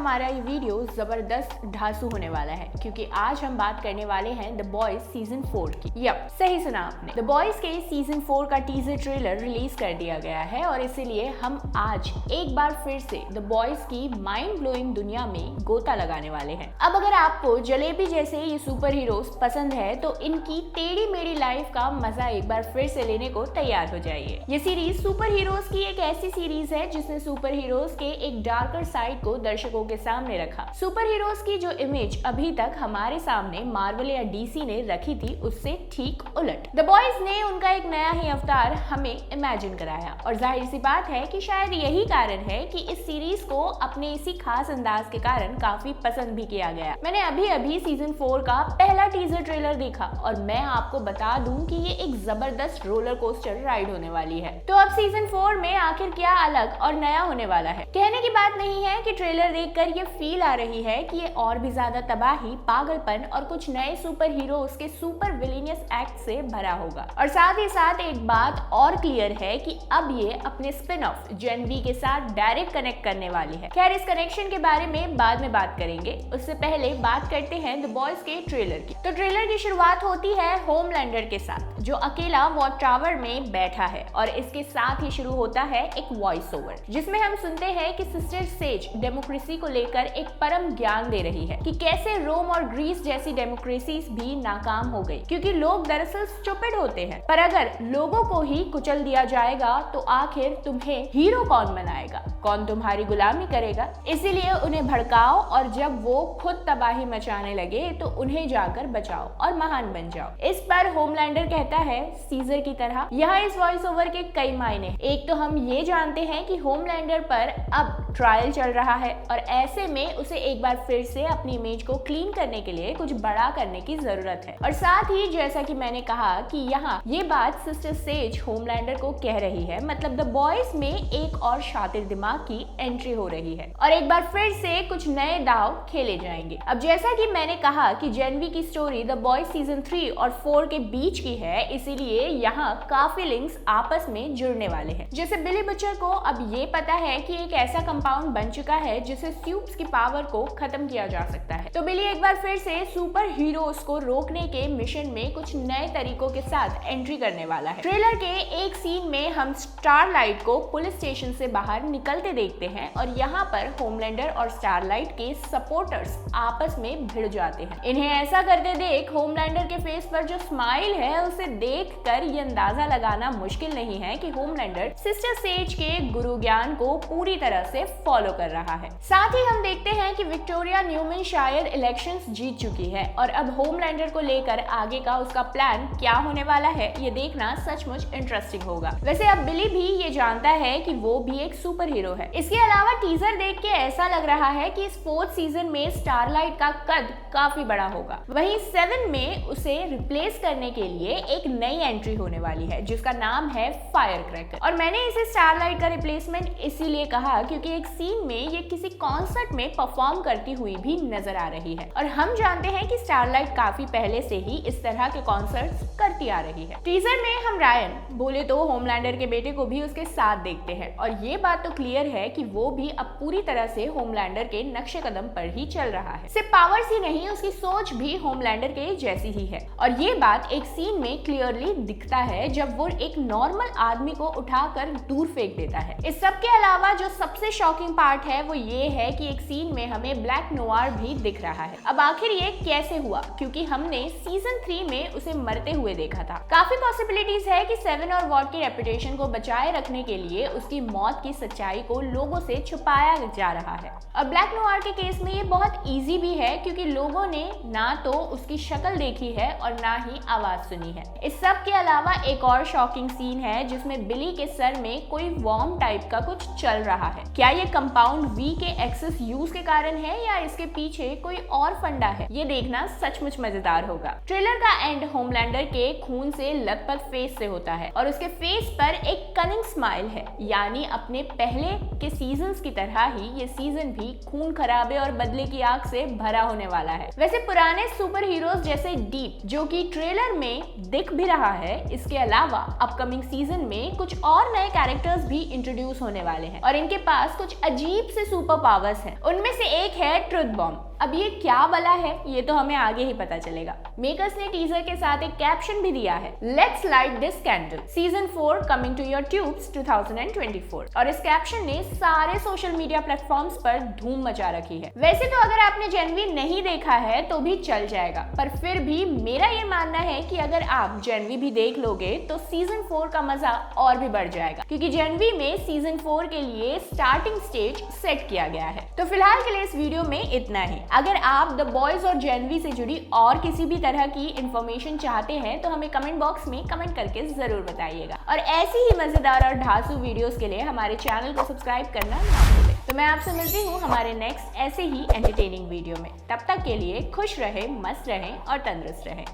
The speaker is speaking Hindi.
हमारा ये वीडियो जबरदस्त ढांसू होने वाला है क्योंकि आज हम बात करने वाले हैं द बॉयज सीजन 4 की। यप, सही सुना आपने। द बॉयज के सीजन 4 का टीजर ट्रेलर रिलीज कर दिया गया है और इसीलिए हम आज एक बार फिर से द बॉयज की माइंड ब्लोइंग दुनिया में गोता लगाने वाले हैं। अब अगर आपको जलेबी जैसे ये सुपर हीरोज पसंद है तो इनकी टेढ़ी मेढ़ी लाइफ का मजा एक बार फिर से लेने को तैयार हो जाइए। ये सीरीज सुपर हीरोज की एक ऐसी सीरीज है जिसने सुपर हीरोज के एक डार्कर साइड को दर्शकों के सामने रखा। सुपर हीरोज की जो इमेज अभी तक हमारे सामने मार्वल या डीसी ने रखी थी उससे ठीक उलट द बॉयज ने उनका एक नया ही अवतार हमें इमेजिन कराया और जाहिर सी बात है कि शायद यही कारण है कि इस सीरीज को अपने इसी खास अंदाज के कारण काफी पसंद भी किया गया। मैंने अभी सीजन 4 का पहला टीजर ट्रेलर देखा और मैं आपको बता दूं कि ये एक जबरदस्त रोलर कोस्टर राइड होने वाली है। तो अब सीजन 4 में आखिर क्या अलग और नया होने वाला है? कहने की बात नहीं है कि ट्रेलर देखकर ये फील आ रही है कि ये और भी ज्यादा तबाही, पागलपन और कुछ नए सुपर हीरोज के सुपर विलेनियस एक्ट से भरा होगा। और साथ ही साथ एक बात और क्लियर है कि अब ये अपने स्पिन ऑफ जेन वी के साथ डायरेक्ट कनेक्ट करने वाली है। खैर, इस कनेक्शन के बारे में बाद में बात करेंगे, उससे पहले बात करते हैं द बॉयज के ट्रेलर की। तो ट्रेलर की शुरुआत होती है होमलैंडर के साथ जो अकेला वॉच टावर में बैठा है और इसके साथ ही शुरू होता है एक वॉइस ओवर जिसमें हम सुनते हैं कि सिस्टर सेज डेमोक्रेसी को लेकर एक परम ज्ञान दे रही है कि कैसे रोम और ग्रीस जैसी डेमोक्रेसीज भी नाकाम हो गई क्योंकि लोग दरअसल स्टूपिड होते हैं। पर अगर लोगों को ही कुचल दिया जाएगा तो आखिर तुम्हें हीरो कौन बनाएगा, कौन तुम्हारी गुलामी करेगा? इसीलिए उन्हें भड़काओ और जब वो खुद तबाही मचाने लगे तो उन्हें जाकर बचाओ और महान बन जाओ। इस पर होमलैंडर कहता है सीजर की तरह। यहाँ इस वॉइस ओवर के कई मायने। एक तो हम ये जानते हैं कि होमलैंडर पर अब ट्रायल चल रहा है और ऐसे में उसे एक बार फिर से अपनी इमेज को क्लीन करने के लिए कुछ बड़ा करने की जरूरत है। और साथ ही जैसा कि मैंने कहा कि यहाँ ये बात सिस्टर सेज होमलैंडर को कह रही है, मतलब द बॉयज में एक और शातिर दिमाग की एंट्री हो रही है और एक बार फिर से कुछ नए दाव खेले जाएंगे। अब जैसा कि मैंने कहा कि जेन वी की स्टोरी द बॉयज सीजन 3 और 4 के बीच की है, इसीलिए यहाँ काफी लिंक्स आपस में जुड़ने वाले हैं। जैसे बिली बचर को अब ये पता है कि एक ऐसा कंपाउंड बन चुका है जिससे स्यूप्स की पावर को खत्म किया जा सकता है, तो बिली एक बार फिर से सुपर हीरोज को रोकने के मिशन में कुछ नए तरीकों के साथ एंट्री करने वाला है। ट्रेलर के एक सीन में हम स्टारलाइट को पुलिस स्टेशन से बाहर निकलते देखते हैं और यहाँ पर होमलैंडर और स्टारलाइट के सपोर्टर्स आपस में भिड़ जाते हैं। इन्हें ऐसा करते देख होमलैंडर के फेस पर जो स्माइल है उसे देख कर ये अंदाजा लगाना मुश्किल नहीं है कि होमलैंडर सिस्टर सेज के गुरु ज्ञान को पूरी तरह से फॉलो कर रहा है। साथ ही हम देखते हैं कि विक्टोरिया न्यूमैन शायद इलेक्शंस जीत चुकी है और अब होमलैंडर को लेकर आगे का उसका प्लान क्या होने वाला है ये देखना सचमुच इंटरेस्टिंग होगा। वैसे अब बिली भी ये जानता है कि वो भी एक सुपर हीरो है। इसके अलावा टीजर देख के ऐसा लग रहा है कि इस 4th सीजन में स्टारलाइट का कद काफी बड़ा होगा। वहीं 7 में उसे रिप्लेस करने के लिए एक नई एंट्री होने वाली है जिसका नाम है फायर क्रैकर। और मैंने इसे स्टारलाइट का रिप्लेसमेंट इसीलिए कहा क्योंकि एक सीन में ये किसी कॉन्सर्ट में परफॉर्म करती हुई भी नजर आ रही है और हम जानते हैं कि स्टारलाइट काफी पहले से ही इस तरह के कॉन्सर्ट्स करती आ रही है। टीजर में हम रायन बोले तो होमलैंडर के बेटे को भी उसके साथ देखते हैं और ये बात तो क्लियर है कि वो भी अब पूरी तरह से होमलैंडर के नक्शे कदम पर ही चल रहा है। सिर्फ पावर्स ही नहीं, उसकी सोच भी होमलैंडर के जैसी ही है और ये बात एक सीन में क्लियरली दिखता है जब वो एक नॉर्मल आदमी को उठाकर दूर फेंक देता है। इस सब के अलावा जो सबसे शॉकिंग पार्ट है वो ये है कि एक सीन में हमें ब्लैक नोवार भी दिख रहा है। अब आखिर ये कैसे हुआ, क्योंकि हमने सीजन 3 में उसे मरते हुए देखा था। काफी पॉसिबिलिटीज है कि 7 और वॉट की रेपुटेशन को बचाए रखने के लिए उसकी मौत की सच्चाई को लोगों से छुपाया जा रहा है। और ब्लैक नोवार के केस में ये बहुत इजी भी है क्योंकि लोगों ने ना तो उसकी शक्ल देखी है और ना ही आवाज सुनी है। इस सब के अलावा एक और शॉकिंग सीन है जिसमें बिली के सर में कोई वॉर्म टाइप का कुछ चल रहा है। क्या ये कंपाउंड वी के एक्सेस यूज के कारण है या इसके पीछे कोई और फंडा है? ये देखना सचमुच मजेदार होगा। ट्रेलर का एंड होमलैंडर के खून से लथपथ फेस से होता है और उसके फेस पर एक कनिंग स्माइल है, यानी अपने पहले के सीजन्स की तरह ही ये सीजन भी खून खराबे और बदले की आग से भरा होने वाला है। वैसे पुराने सुपर हीरोज जैसे डीप, जो कि ट्रेलर में दिख भी रहा है, इसके अलावा अपकमिंग सीजन में कुछ और नए कैरेक्टर्स भी इंट्रोड्यूस होने वाले हैं और इनके पास कुछ अजीब से सुपर पावर्स हैं। उनमें से एक है ट्रुथ बॉम्ब। अब ये क्या वाला है ये तो हमें आगे ही पता चलेगा। मेकर्स ने टीजर के साथ एक कैप्शन भी दिया है, let's light this candle, season 4 coming to your tubes 2024। और इस कैप्शन ने सारे सोशल मीडिया प्लेटफॉर्म्स पर धूम मचा रखी है। वैसे तो अगर आपने जेन वी नहीं देखा है तो भी चल जाएगा, पर फिर भी मेरा ये मानना है कि अगर आप जेन वी भी देख लोगे तो सीजन 4 का मजा और भी बढ़ जाएगा, क्योंकि जेन वी में सीजन 4 के लिए स्टार्टिंग स्टेज सेट किया गया है। तो फिलहाल के लिए इस वीडियो में इतना ही। अगर आप द बॉयज और जेन वी से जुड़ी और किसी भी तरह की इंफॉर्मेशन चाहते हैं तो हमें कमेंट बॉक्स में कमेंट करके जरूर बताइएगा, और ऐसी ही मजेदार और ढांसू वीडियोस के लिए हमारे चैनल को सब्सक्राइब करना ना भूलें। तो मैं आपसे मिलती हूँ हमारे नेक्स्ट ऐसे ही एंटरटेनिंग वीडियो में। तब तक के लिए खुश रहें, मस्त रहें और तंदुरुस्त रहें।